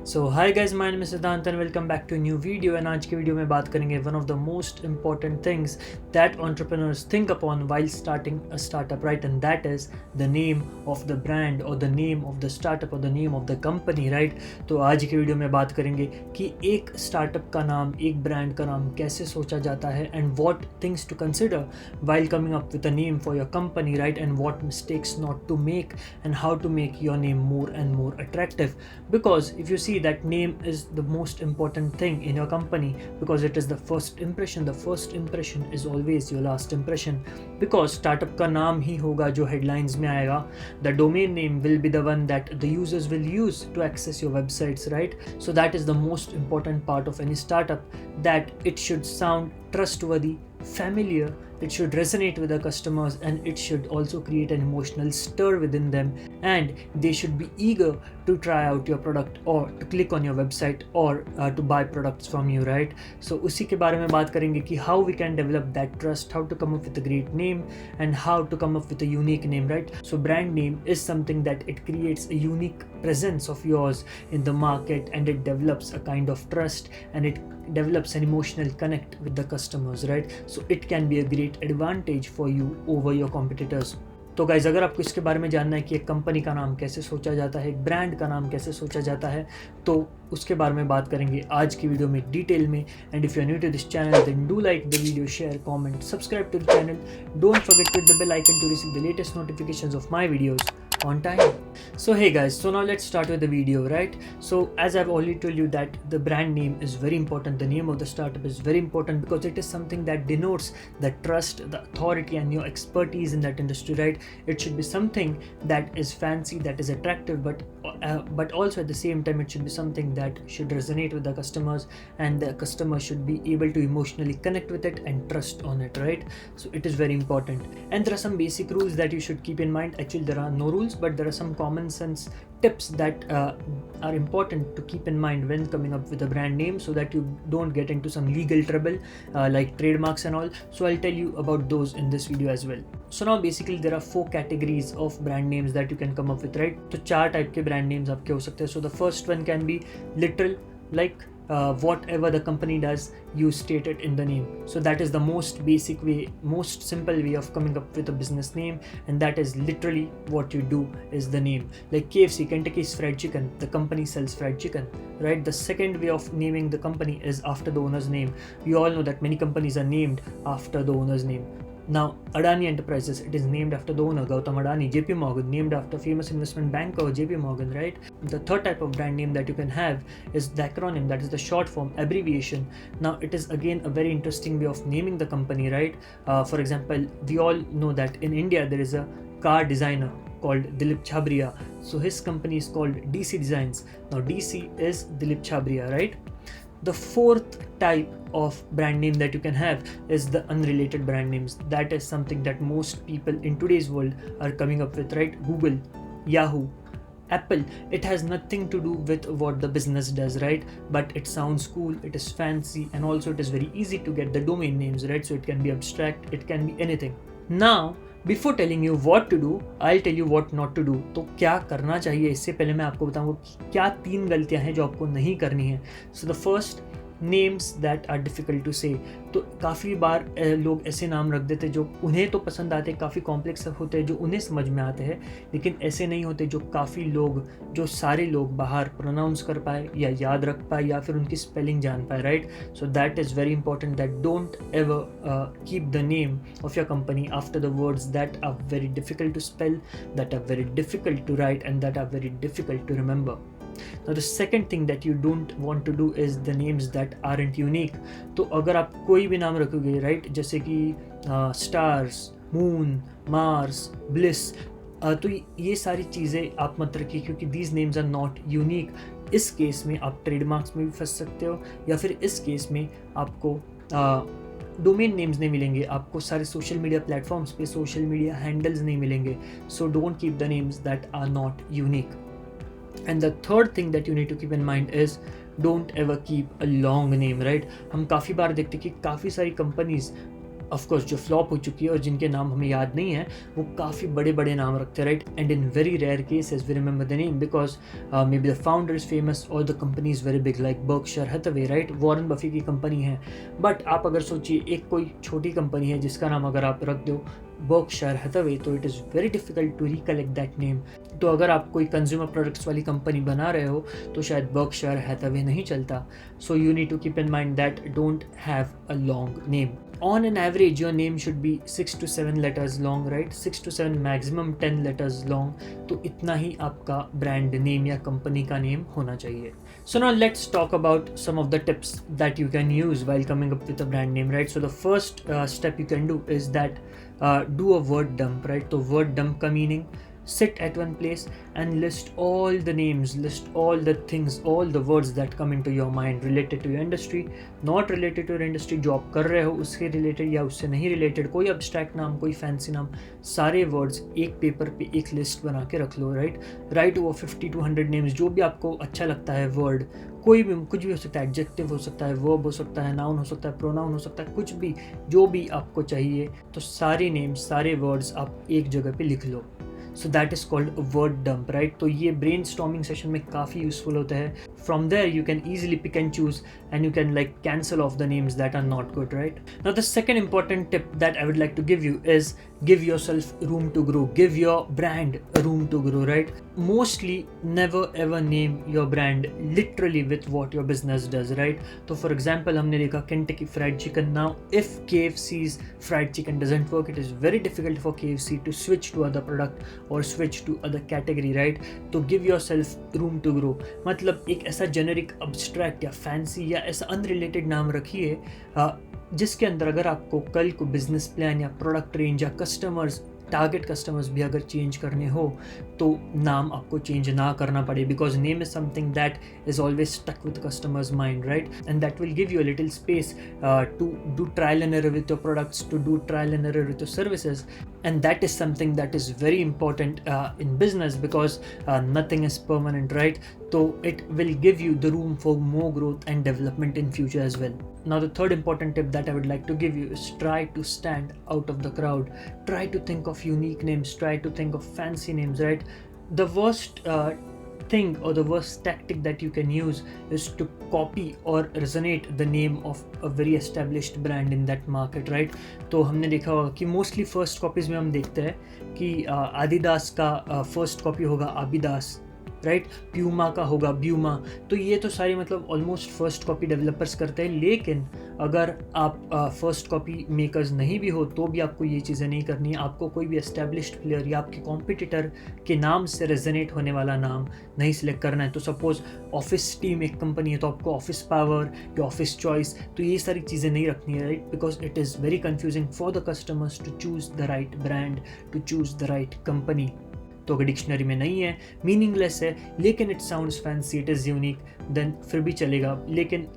So hi guys, my name is Siddhant and welcome back to a new video. And आज की video में बात करेंगे one of the most important things that entrepreneurs think upon while starting a startup, right? And that is the name of the brand or the name of the startup or the name of the company, right? तो आज की video में बात करेंगे कि एक startup का नाम, एक ब्रांड का नाम कैसे सोचा जाता है and what things to consider while coming up with a name for your company, right? And what mistakes not to make and how to make your name more and more attractive. Because if you see that name is the most important thing in your company, because it is the first impression. The first impression is always your last impression, because startup का नाम ही होगा जो headlines में आएगा. The domain name will be the one that the users will use to access your websites, right? So that is the most important part of any startup, that it should sound trustworthy, familiar, it should resonate with the customers, and it should also create an emotional stir within them, and they should be eager to try out your product or to click on your website or to buy products from you, right? So उसी के बारे में बात करेंगे कि how we can develop that trust, how to come up with a great name and how to come up with a unique name, right? So brand name is something that it creates a unique presence of yours in the market, and it develops a kind of trust, and it develops an emotional connect with the customers, right? So it can be a great advantage for you over your competitors. तो guys, अगर आपको इसके बारे में जानना है कि एक कंपनी का नाम कैसे सोचा जाता है, एक ब्रांड का नाम कैसे सोचा जाता है, तो उसके बारे में बात करेंगे आज की वीडियो में डिटेल में. And if you are new to this channel then do like the video, share, comment, subscribe to the channel. Don't forget to hit the bell icon to receive the latest notifications of my videos on time. So hey guys, so now let's start with the video, right? So as I've already told you that the brand name is very important, the name of the startup is very important, because it is something that denotes the trust, the authority and your expertise in that industry, right? It should be something that is fancy, that is attractive, but also at the same time it should be something that should resonate with the customers, and the customer should be able to emotionally connect with it and trust on it, right? So it is very important, and there are some basic rules that you should keep in mind. Actually there are no rules, but there are some common sense tips that are important to keep in mind when coming up with a brand name, so that you don't get into some legal trouble like trademarks and all. So I'll tell you about those in this video as well. So now basically there are 4 categories of brand names that you can come up with, right? तो 4 type के brand names आपके हो सकते हैं. So the first one can be literal, like whatever the company does, you state it in the name. So that is the most basic way, most simple way of coming up with a business name, and that is literally what you do is the name. Like KFC, Kentucky's Fried Chicken, the company sells fried chicken, right? The second way of naming the company is after the owner's name. You all know that many companies are named after the owner's name. Now, Adani Enterprises, it is named after the owner, Gautam Adani. JP Morgan, named after famous investment banker JP Morgan, right? The third type of brand name that you can have is the acronym, that is the short form, abbreviation. Now, it is again a very interesting way of naming the company, right? For example, we all know that in India there is a car designer called Dilip Chhabria. So his company is called DC Designs. Now, DC is Dilip Chhabria, right? The fourth type of brand name that you can have is the unrelated brand names. That is something that most people in today's world are coming up with, right? Google, Yahoo, Apple, it has nothing to do with what the business does, right? But it sounds cool, it is fancy, and also it is very easy to get the domain names, right? So it can be abstract, it can be anything. Now, before telling you what to do, I tell you what not to do. तो क्या करना चाहिए, इससे पहले मैं आपको बताऊंगा कि क्या 3 गलतियां हैं जो आपको नहीं करनी है. So the first, names that are difficult to say. तो काफ़ी बार लोग ऐसे नाम रख देते जो उन्हें तो पसंद आते, काफ़ी कॉम्प्लेक्स होते हैं जो उन्हें समझ में आते हैं, लेकिन ऐसे नहीं होते जो काफ़ी लोग, जो सारे लोग बाहर प्रोनाउंस कर पाए या याद रख पाए या फिर उनकी स्पेलिंग जान पाए, right? So that is very important, that don't ever keep the name of your company after the words that are very difficult to spell, that are very difficult to write, and that are very difficult to remember. Now the second thing that you don't want to do is the names that aren't unique. तो अगर आप कोई भी नाम रखोगे, right, जैसे कि stars, moon, Mars, bliss, तो ये सारी चीज़ें आप मत रखिए, क्योंकि these names are not unique. इस केस में आप ट्रेडमार्क्स में भी फंस सकते हो, या फिर इस केस में आपको डोमेन नेम्स नहीं मिलेंगे, आपको सारे सोशल मीडिया प्लेटफॉर्म्स पे सोशल मीडिया हैंडल्स नहीं मिलेंगे. So don't keep the names that are not unique. And the third thing that you need to keep in mind is don't ever keep a long name, right? हम काफ़ी बार देखते कि काफ़ी सारी companies of course जो flop हो चुकी है और जिनके नाम हमें याद नहीं है, वो काफ़ी बड़े बड़े नाम रखते हैं, right? And in very rare cases we remember the name because may be the founder is famous और the company is very big, like Berkshire Hathaway, right? Warren Buffett की कंपनी है। बट आप अगर सोचिए एक कोई छोटी कंपनी है जिसका नाम अगर आप रख दो बर्कशायर हैथवे, तो it is very difficult to recollect that name. तो अगर आप कोई कंज्यूमर प्रोडक्ट्स वाली कंपनी बना रहे हो तो शायद बर्कशायर हैथवे नहीं चलता। So you need to keep in mind that don't have a long name. On an average, your name should be 6 to 7 letters long, right? 6 to 7, maximum 10 letters long. तो इतना ही आपका ब्रांड नेम या company का name होना चाहिए. So now let's talk about some of the tips that you can use while coming up with a brand name, right? So the first step you can do is that do a word dump, right? So word dump का meaning, sit at one place and list all the names, list all the things, all the words that come into your mind related to your industry, not related to your industry, जो आप कर रहे हो उसके related या उससे नहीं related, कोई abstract नाम, कोई fancy नाम, सारे words एक पेपर पे एक लिस्ट बना के रख लो, right? Write over 50 to 100 names, जो भी आपको अच्छा लगता है word, कोई भी कुछ भी हो सकता है, एडजेक्टिव हो सकता है, वर्ब हो सकता है, नाउन हो सकता है, प्रोनाउन हो सकता है, कुछ भी जो भी आपको चाहिए, तो सारे नेम्स, सारे वर्ड्स आप एक जगह पे लिख लो. So that is called word dump, right? तो ये ब्रेन स्टॉर्मिंग सेशन में काफ़ी यूजफुल होता है. From there you can easily pick and choose and you can like cancel off the names that are not good, right? Now the second important tip that I would like to give you is give yourself room to grow, give your brand room to grow, right? Mostly never ever name your brand literally with what your business does, right? So for example, हमने देखा Kentucky Fried Chicken. Now if KFC's fried chicken doesn't work, it is very difficult for KFC to switch to other product or switch to other category, right? तो give yourself room to grow, मतलब एक ऐसा generic, abstract या fancy या ऐसा unrelated नाम रखिए जिसके अंदर अगर आपको कल को बिजनेस प्लान या प्रोडक्ट रेंज या कस्टमर्स, टारगेट कस्टमर्स भी अगर चेंज करने हो तो नाम आपको चेंज ना करना पड़े, because name is something that is always stuck with customers mind, right? And that will give you a little space to do trial and error with your products, to do trial and error with your services, and that is something that is very important in business because nothing is permanent, right? So it will give you the room for more growth and development in future as well. Now the third important tip that I would like to give you is try to stand out of the crowd. Try to think of unique names, try to think of fancy names, right? The worst thing or the worst tactic that you can use is to copy or resonate the name of a very established brand in that market, right? तो हमने देखा होगा कि mostly first copies में हम देखते हैं कि आदिदास का फर्स्ट कॉपी होगा आबिदास, राइट? प्यूमा का होगा ब्यूमा. तो ये तो सारी मतलब ऑलमोस्ट फर्स्ट कॉपी डेवलपर्स करते हैं, लेकिन अगर आप फर्स्ट कॉपी मेकर्स नहीं भी हो तो भी आपको ये चीज़ें नहीं करनी है. आपको कोई भी एस्टेब्लिश्ड प्लेयर या आपके कॉम्पिटिटर के नाम से रेजोनेट होने वाला नाम नहीं सिलेक्ट करना है. तो सपोज ऑफिस टीम एक कंपनी है तो आपको ऑफिस पावर या ऑफिस चॉइस, तो ये सारी चीज़ें नहीं रखनी है, right? Because it is very confusing for the customers to choose the right brand, to choose the right company. तो अगर डिक्शनरी में नहीं है, मीनिंगलेस है, लेकिन it sounds fancy, it is unique, then फिर भी चलेगा. लेकिन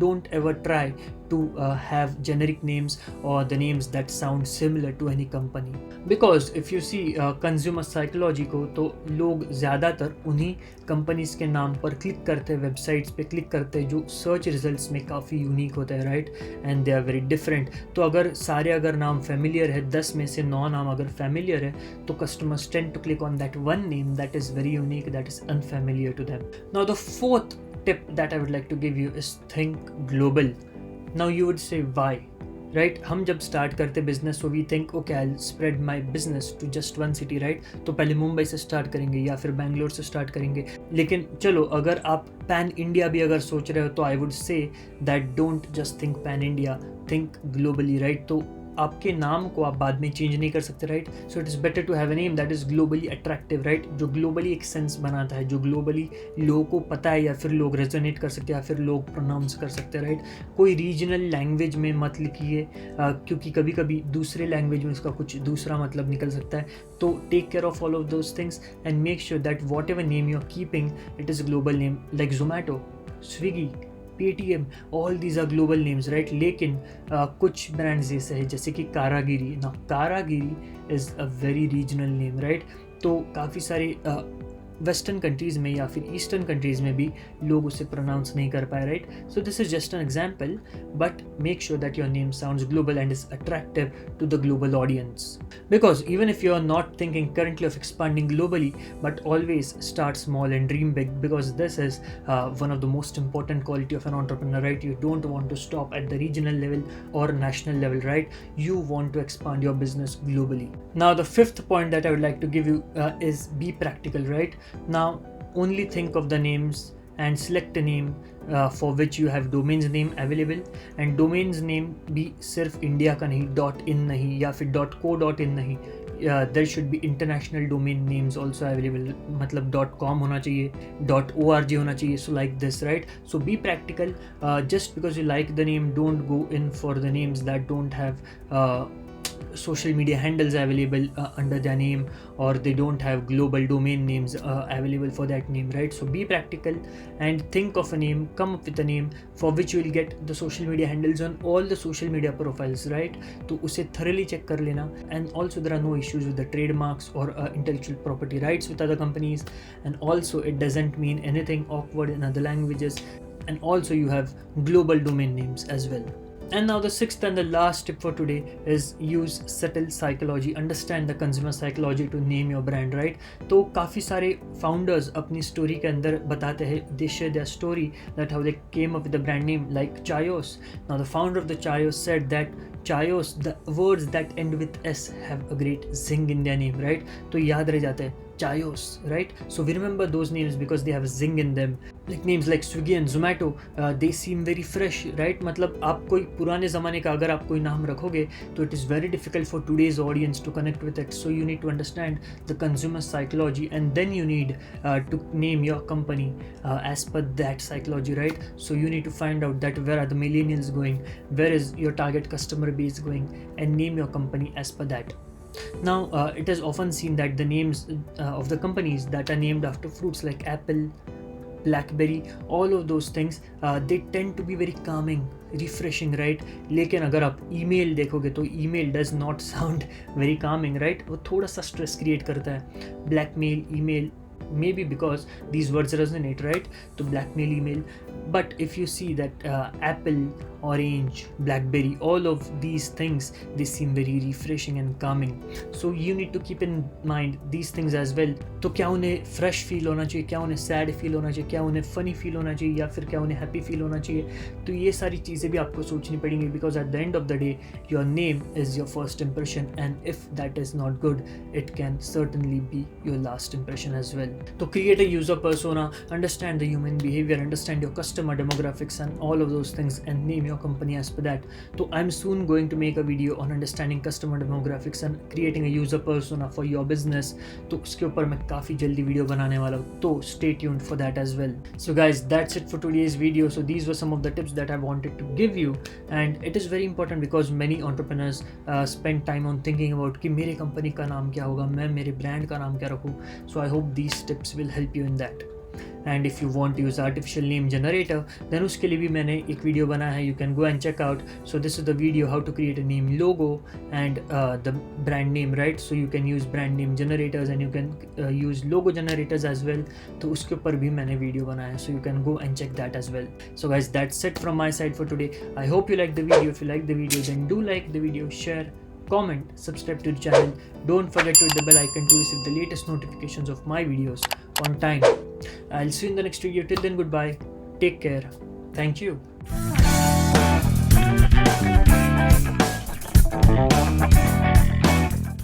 don't ever try to have generic names or the names that sound similar to any company, because if you see consumer psychology को, तो लोग ज़्यादातर उन्हीं कंपनीज के नाम पर क्लिक करते हैं, वेबसाइट्स पे क्लिक करते हैं जो सर्च रिजल्ट्स में काफ़ी यूनिक होता है, right? And they are very different. तो अगर नाम फेमिलियर है, 10 में से 9 नाम अगर फेमिलियर है, तो customers tend to click on that one name that is very unique, that is unfamiliar to them. Now the fourth tip that I would like to give you is think global. Now you would say why, right? हम जब start करते business so we think okay I'll spread my business to just one city, right? तो पहले मुंबई से start करेंगे या फिर बैंगलोर से स्टार्ट करेंगे. लेकिन चलो अगर आप पैन इंडिया भी अगर सोच रहे हो तो I would say that don't just think pan India, think globally, right? तो आपके नाम को आप बाद में चेंज नहीं कर सकते, right? So it is better to have a name that is globally attractive, right? जो ग्लोबली एक सेंस बनाता है, जो ग्लोबली लोगों को पता है या फिर लोग रेजोनेट कर सकते हैं या फिर लोग प्रोनाउंस कर सकते हैं, राइट? कोई रीजनल लैंग्वेज में मत लिखिए क्योंकि कभी कभी दूसरे लैंग्वेज में उसका कुछ दूसरा मतलब निकल सकता है. तो take care of all of those things and make sure that whatever name you are keeping it is global name, like Zomato, Swiggy, Paytm, all these are global names, right? लेकिन कुछ ब्रांड्स ऐसे हैं जैसे कि कारागिरी. ना Karagiri is a very regional name, right? तो काफ़ी सारे वेस्टर्न कंट्रीज में या फिर ईस्टर्न कंट्रीज में भी लोग उसे प्रोनाउंस नहीं कर पाए, right? So this is just an example, but make sure that your name sounds global and is attractive to the global audience. Because even if you are not thinking currently of expanding globally, but always start small and dream big, because this is one of the most important quality of an entrepreneur, right? You don't want to stop at the regional level or national level, right? You want to expand your business globally. Now the fifth point that I would like to give you is be practical, right? Now only think of the names and select a name for which you have domains name available, and domains name भी सिर्फ India का नहीं, .in नहीं या फिर .co.in नहीं, there should be international domain names also available. मतलब .com होना चाहिए, .org होना चाहिए. So like this, right? So be practical. Just because you like the name, don't go in for the names that don't have social media handles available under their name, or they don't have global domain names available for that name, right? So be practical and think of a name, come up with a name for which you will get the social media handles on all the social media profiles, right? तो उसे thoroughly check कर लेना. And also there are no issues with the trademarks or intellectual property rights with other companies, and also it doesn't mean anything awkward in other languages, and also you have global domain names as well. And now the sixth and the last tip for today is use subtle psychology. Understand the consumer psychology to name your brand, right? तो काफ़ी सारे founders अपनी story के अंदर बताते हैं, they share their story that how they came up with the brand name, like Chayos. Now the founder of the Chayos said that Chayos, the words that end with S have a great zing in their name, right? तो याद रह जाते हैं Chayos, right? So we remember those names because they have a zing in them. Like names like Swiggy and Zomato, they seem very fresh, right? मतलब आप कोई पुराने ज़माने का अगर आप कोई नाम रखोगे तो it is very difficult for today's audience to connect with it. So you need to understand the consumer psychology, and then you need to name your company as per that psychology, right? So you need to find out that where are the millennials going, where is your target customer base going, and name your company as per that. Now it is often seen that the names of the companies that are named after fruits like apple, blackberry, all of those things, they tend to be very calming, refreshing, right? लेकिन अगर आप email देखोगे तो email does not sound very calming, right? वो थोड़ा सा stress create करता है. Blackmail, email, maybe because these words resonate, right? To blackmail, email. But if you see that apple, orange, blackberry, all of these things, they seem very refreshing and calming. So you need to keep in mind these things as well. तो क्या उन्हें fresh feel होना चाहिए, क्या उन्हें sad feel होना चाहिए, क्या उन्हें funny feel होना चाहिए, या फिर क्या उन्हें happy feel होना चाहिए? तो ये सारी चीज़ें भी आपको सोचनी पड़ेंगी, because at the end of the day your name is your first impression, and if that is not good, it can certainly be your last impression as well. So create a user persona, understand the human behavior, understand your customer demographics and all of those things, and name your company as per that. So I'm soon going to make a video on understanding customer demographics and creating a user persona for your business. तो उसके ऊपर मैं काफ़ी जल्दी video बनाने वाला हूँ, तो stay tuned for that as well. So guys, that's it for today's video. So these were some of the tips that I wanted to give you, and it is very important because many entrepreneurs spend time on thinking about कि मेरे company का नाम क्या होगा, मैं मेरे brand का नाम क्या रखूँ. So I hope these tips will help you in that. And if you want to use artificial name generator, then उसके लिए भी मैंने एक वीडियो बनाया है, you can go and check out. So this is the video how to create a name logo and the brand name, right? So you can use brand name generators and you can use logo generators as well. तो उसके ऊपर भी मैंने video बनाया है, so you can go and check that as well. So guys, that's it from my side for today. I hope you like the video. If you like the video, then do like the video, share, comment, subscribe to the channel. Don't forget to hit the bell icon to receive the latest notifications of my videos on time. I'll see you in the next video. Till then, goodbye. Take care. Thank you.